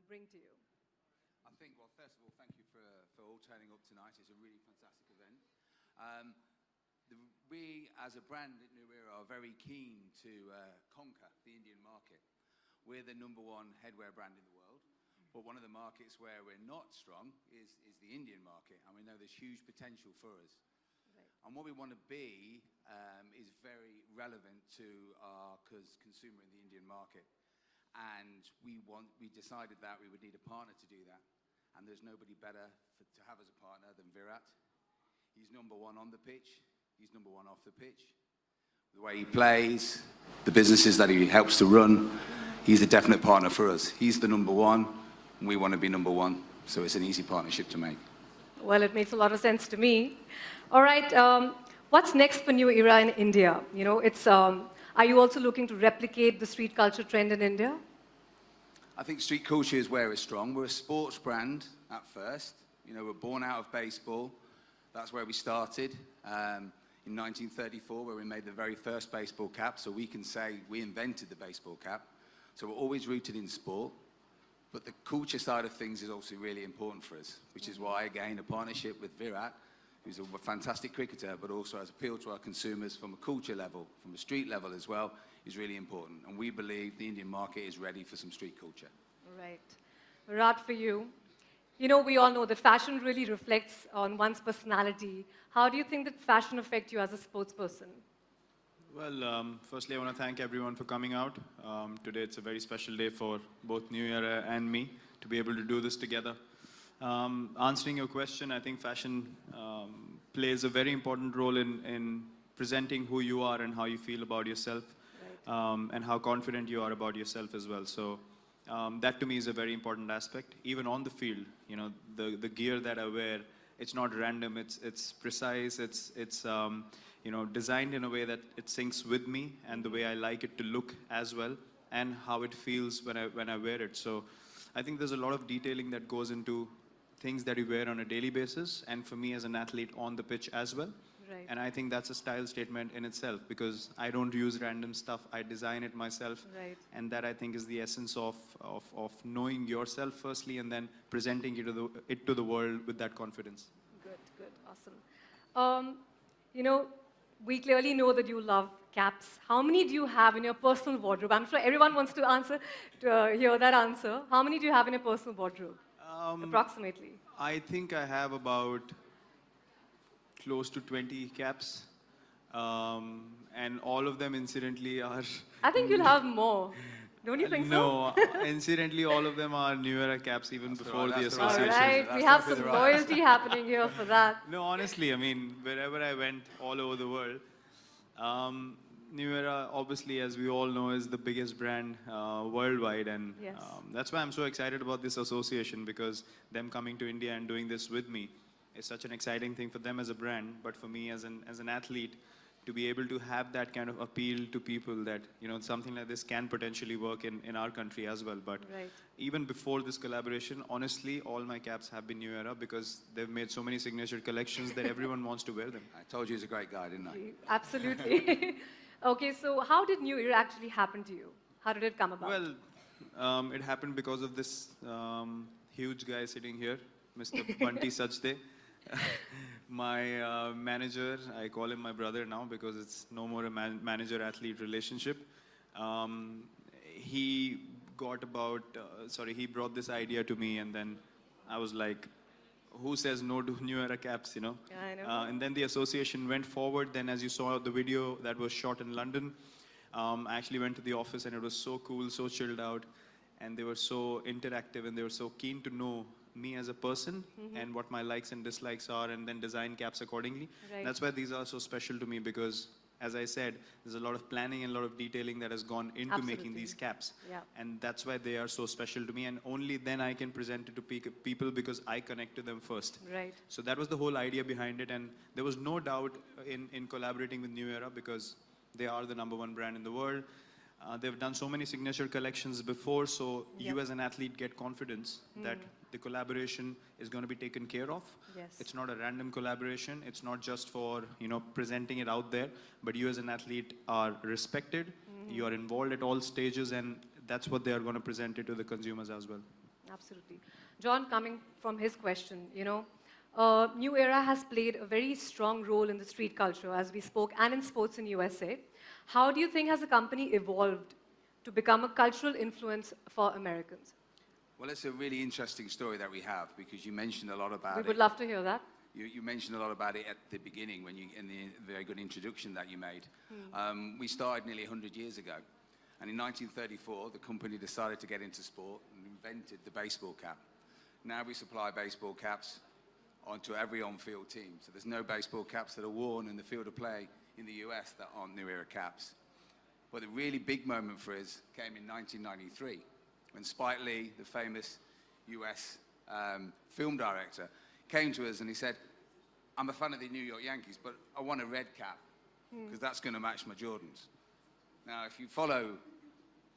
bring to you? I think, well, first of all, thank you for all turning up tonight. It's a really fantastic event. Um, we, as a brand at New Era, are very keen to conquer the Indian market. We're the #1 headwear brand in the world, but one of the markets where we're not strong is the Indian market, and we know there's huge potential for us. Right. And what we want to be is very relevant to our consumer in the Indian market. And we decided that we would need a partner to do that. And there's nobody better to have as a partner than Virat. He's #1 on the pitch. He's #1 off the pitch. The way he plays, the businesses that he helps to run, he's a definite partner for us. He's the #1, and we want to be #1. So it's an easy partnership to make. Well, it makes a lot of sense to me. All right, what's next for New Era in India? You know, are you also looking to replicate the street culture trend in India? I think street culture is where we're strong. We're a sports brand at first. You know, we're born out of baseball. That's where we started in 1934, where we made the very first baseball cap. So we can say we invented the baseball cap. So we're always rooted in sport. But the culture side of things is also really important for us, which is why, again, a partnership with Virat, who's a fantastic cricketer, but also has appealed to our consumers from a culture level, from a street level as well, is really important. And we believe the Indian market is ready for some street culture. Right. Virat, for you, you know, we all know that fashion really reflects on one's personality. How do you think that fashion affects you as a sports person? Well, firstly, I want to thank everyone for coming out. Today, it's a very special day for both New Era and me to be able to do this together. Answering your question, I think fashion plays a very important role in presenting who you are and how you feel about yourself, right. And how confident you are about yourself as well. So that to me is a very important aspect. Even on the field, you know, the gear that I wear, it's not random. It's precise. It's you know, designed in a way that it syncs with me and the way I like it to look as well, and how it feels when I wear it. So I think there's a lot of detailing that goes into things that you wear on a daily basis, and for me as an athlete on the pitch as well. Right. And I think that's a style statement in itself, because I don't use random stuff. I design it myself. Right. And that, I think, is the essence of knowing yourself firstly, and then presenting it to the world with that confidence. Good, awesome. You know, we clearly know that you love caps. How many do you have in your personal wardrobe? I'm sure everyone wants to hear that answer. How many do you have in your personal wardrobe? Approximately. I think I have about close to 20 caps. And all of them, incidentally, are... I think you'll have more. Don't you think so? No, incidentally, all of them are New Era caps, even before the association. All right, we have some loyalty happening here for that. No, honestly, I mean, wherever I went, all over the world, New Era, obviously, as we all know, is the biggest brand worldwide, and yes. That's why I'm so excited about this association, because them coming to India and doing this with me is such an exciting thing for them as a brand, but for me as an athlete, to be able to have that kind of appeal to people that, you know, something like this can potentially work in our country as well. But right. Even before this collaboration, honestly, all my caps have been New Era, because they've made so many signature collections that everyone wants to wear them. I told you he's a great guy, didn't I? Absolutely. Okay, so how did New Era actually happen to you? How did it come about? Well, it happened because of this huge guy sitting here, Mr. Bunty Sachde. My manager, I call him my brother now because it's no more a manager-athlete relationship. He brought this idea to me, and then I was like, who says no to New Era caps, you know? Yeah, I know. And then the association went forward. Then, as you saw the video that was shot in London, I actually went to the office, and it was so cool, so chilled out, and they were so interactive, and they were so keen to know me as a person and what my likes and dislikes are, and then design caps accordingly. Right. That's why these are so special to me, because, as I said, there's a lot of planning and a lot of detailing that has gone into Absolutely. making these caps. Yeah. And that's why they are so special to me, and only then I can present it to people, because I connect to them first. Right. So that was the whole idea behind it, and there was no doubt in collaborating with New Era, because they are the #1 brand in the world. They've done so many signature collections before, so you as an athlete get confidence that the collaboration is going to be taken care of. Yes. It's not a random collaboration. It's not just for, you know, presenting it out there, but you as an athlete are respected. You are involved at all stages, and that's what they are going to present it to the consumers as well. Absolutely. John, coming from his question, New Era has played a very strong role in the street culture, as we spoke, and in sports in USA. How do you think has the company evolved to become a cultural influence for Americans? Well, it's a really interesting story that we have because you mentioned a lot about We it. would love to hear that. You mentioned a lot about it at the beginning in the very good introduction that you made. We started nearly 100 years ago. And in 1934, the company decided to get into sport and invented the baseball cap. Now we supply baseball caps onto every on-field team. So there's no baseball caps that are worn in the field of play in the US that aren't New Era caps. But the really big moment for us came in 1993 when Spike Lee, the famous US film director, came to us and he said, I'm a fan of the New York Yankees, but I want a red cap because that's going to match my Jordans. Now, if you follow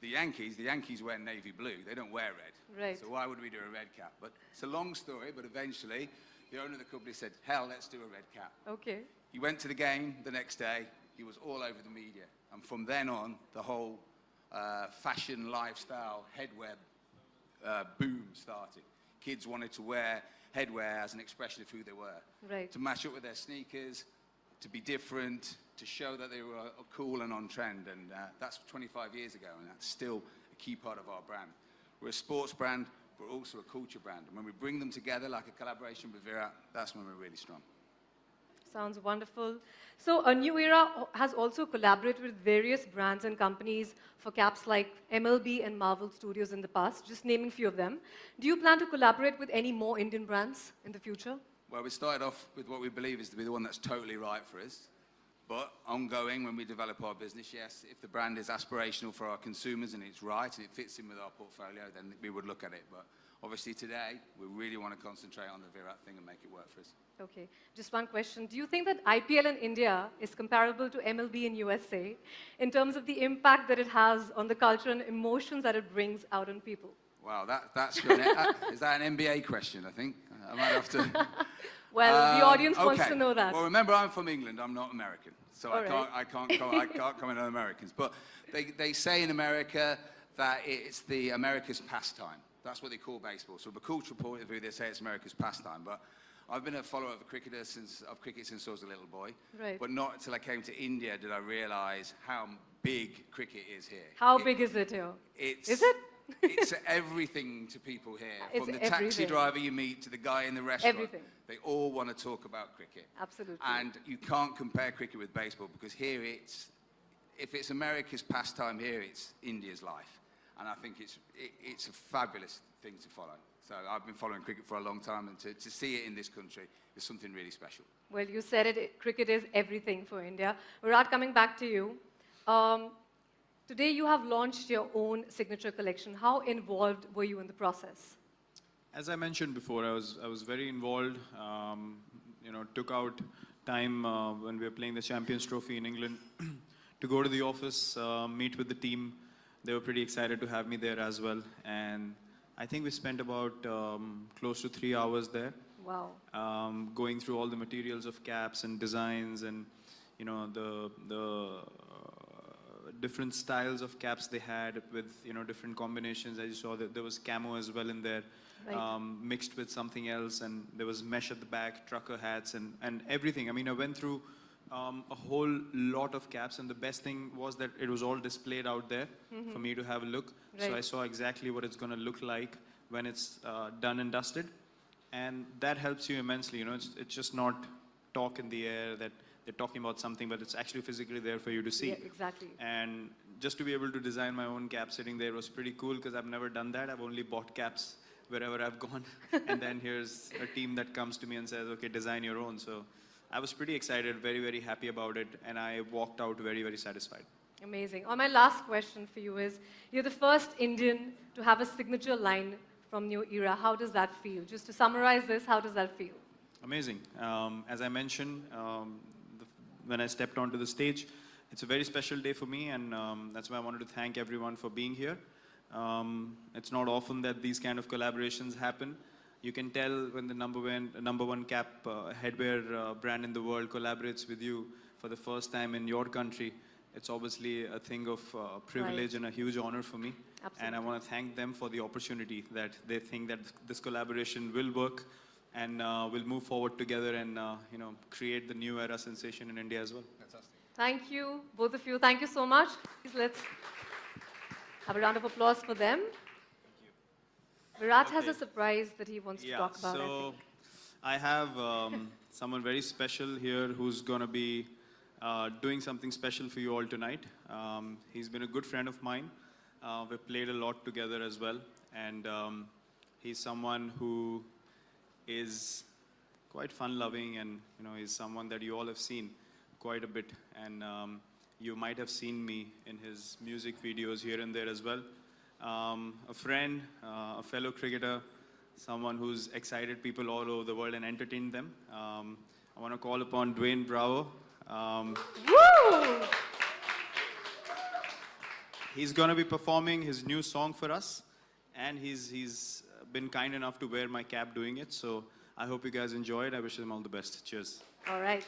the Yankees wear navy blue. They don't wear red. Right. So why would we do a red cap? But it's a long story, but eventually the owner of the company said, hell, let's do a red cap. Okay. He went to the game the next day. He was all over the media. And from then on, the whole fashion, lifestyle, headwear boom started. Kids wanted to wear headwear as an expression of who they were. Right. To match up with their sneakers, to be different, to show that they were cool and on trend. And that's 25 years ago, and that's still a key part of our brand. We're a sports brand, but also a culture brand. And when we bring them together, like a collaboration with Virat, that's when we're really strong. Sounds wonderful. So, a New Era has also collaborated with various brands and companies for caps like MLB and Marvel Studios in the past, just naming a few of them. Do you plan to collaborate with any more Indian brands in the future? Well, we started off with what we believe is to be the one that's totally right for us. But ongoing, when we develop our business, yes, if the brand is aspirational for our consumers and it's right and it fits in with our portfolio, then we would look at it. But obviously today, we really want to concentrate on the Virat thing and make it work for us. Okay, just one question. Do you think that IPL in India is comparable to MLB in USA in terms of the impact that it has on the culture and emotions that it brings out on people? Wow, that's good. Is that an NBA question, I think? I might have to... Well, the audience wants to know that. Well, remember, I'm from England. I'm not American. So I can't comment on Americans. But they say in America that it's the America's pastime. That's what they call baseball. So from a cultural point of view, they say it's America's pastime. But I've been a follower of cricket since I was a little boy. Right. But not until I came to India did I realize how big cricket is here. How big is it here? Is it? It's everything to people here. It's From the everything. taxi driver you meet to the guy in the restaurant. Everything. They all want to talk about cricket. Absolutely. And you can't compare cricket with baseball because here if it's America's pastime here, it's India's life. And I think it's a fabulous thing to follow. So I've been following cricket for a long time, and to see it in this country is something really special. Well, you said it, cricket is everything for India. Virat, coming back to you. Today you have launched your own signature collection. How involved were you in the process? As I mentioned before, I was very involved. Took out time when we were playing the Champions Trophy in England to go to the office, meet with the team. They were pretty excited to have me there as well. And I think we spent about close to 3 hours there. Wow. Going through all the materials of caps and designs and, the different styles of caps they had with, different combinations. As you saw, that there was camo as well in there, right. Mixed with something else. And there was mesh at the back, trucker hats and everything. I mean, I went through a whole lot of caps, and the best thing was that it was all displayed out there for me to have a look. Right. So I saw exactly what it's going to look like when it's done and dusted, and that helps you immensely. It's just not talk in the air that they're talking about something, but it's actually physically there for you to see. Yeah, exactly. And just to be able to design my own cap sitting there was pretty cool because I've never done that. I've only bought caps wherever I've gone, and then here's a team that comes to me and says, okay, design your own. So I was pretty excited, very, very happy about it, and I walked out very, very satisfied. Amazing. My last question for you is, you're the first Indian to have a signature line from New Era. How does that feel? Just to summarize this, how does that feel? Amazing. As I mentioned, when I stepped onto the stage, it's a very special day for me, and that's why I wanted to thank everyone for being here. It's not often that these kind of collaborations happen. You can tell when the number one cap headwear brand in the world collaborates with you for the first time in your country, it's obviously a thing of privilege and a huge honor for me. Absolutely. And I want to thank them for the opportunity that they think that this collaboration will work and will move forward together and create the new era sensation in India as well. Fantastic. Thank you, both of you. Thank you so much. Please let's have a round of applause for them. Virat has a Okay. surprise that he wants to talk about, I so think. I have someone very special here who's going to be doing something special for you all tonight. He's been a good friend of mine. We've played a lot together as well. And he's someone who is quite fun-loving, and he's someone that you all have seen quite a bit. And you might have seen me in his music videos here and there as well. A friend, a fellow cricketer, someone who's excited people all over the world and entertained them. I want to call upon Dwayne Bravo. Woo! He's going to be performing his new song for us, and he's been kind enough to wear my cap doing it. So I hope you guys enjoy it. I wish him all the best. Cheers. All right.